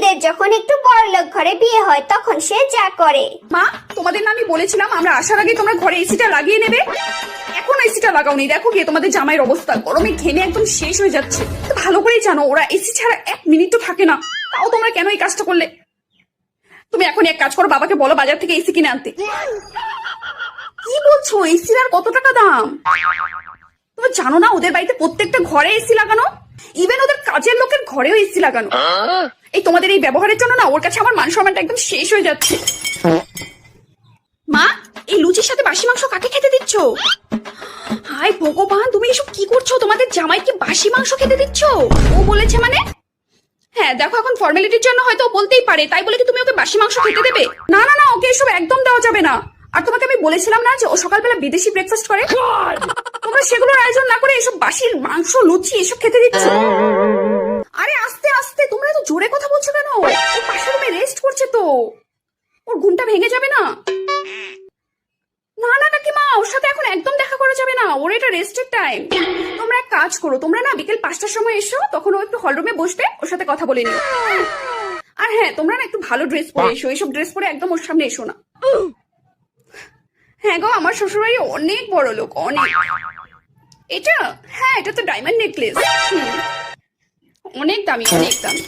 মেয়েদের যখন একটু বড়লোক ঘরে বিয়ে হয় তখন সে যা করে। মা, তোমাদের না আমি বলেছিলাম আমরা আসার আগে তোমরা ঘরে এসিটা লাগিয়ে নেবে? এখন এসিটা লাগাওনি, দেখো গিয়ে তোমাদের জামাইয়ের অবস্থা, গরমে ঘেমে একদম শেষ হয়ে যাচ্ছে। তো ভালো করেই জানো ওরা এসি ছাড়া 1 মিনিটও থাকে না, তাও তোমরা কেন এই কাজটা করলে? তুমি এখন এক কাজ করো, বাবাকে বলো বাজার থেকে এসি কিনে আনতে। কি বলছো? এসির আর কত টাকা দাম? তুমি জানো না ওদের বাড়িতে প্রত্যেকটা ঘরে এসি লাগানো, ইভেন ওদের কাজের লোকের ঘরেও এসি লাগানো। এই তোমাদের এই ব্যবহারের জন্য না ওর কাছে আমার মান সম্মানটা একদম শেষ হয়ে যাচ্ছে। মা, এই লুচির সাথে বাসি মাংস কাকে খেতে দিচ্ছ? হায় ভগবান, তুমি এসব কি করছো? তোমাদের জামাইকে বাসি মাংস খেতে দিচ্ছ? ও বলেছে মানে? হ্যাঁ দেখো, এখন ফর্মালিটির জন্য হয়তো ও বলতেই পারে, তাই বলে কি তুমি ওকে বাসি মাংস খেতে দেবে? না না না, ওকে এসব একদম দেওয়া যাবে না। আর তোমাকে আমি বলেছিলাম না যে ও সকালবেলা বিদেশি ব্রেকফাস্ট করে? তোমরা সেগুলোর আয়োজন না করে এসব বাসির মাংস লুচি এসব খেতে দিচ্ছ? আরে আস্তে আস্তে, তোমরা এত জোরে কথা বলছো কেন? ও পাশের রুমে রেস্ট করছে তো, ওর ঘুমটা ভেঙে যাবে না। না না কাকিমা, ওর সাথে এখন একদম দেখা করা যাবে না, ওর এটা রেস্টের টাইম। তোমরা এক কাজ করো, তোমরা না বিকেল 5টার সময় এসো, তখন ও একটু হলরুমে বসবে, ওর সাথে কথা বলে নিও। আর হ্যাঁ, তোমরা না একটু ভালো ড্রেস পরে এসো, এইসব ড্রেস পরে একদম ওর সামনে এসো না। হ্যাঁ গো, আমার শ্বশুরবাড়ি অনেক বড় লোক, অনেক। এটা? হ্যাঁ, এটা তো ডায়মন্ড নেকলেস, অনেক দামি, অনেক দামি।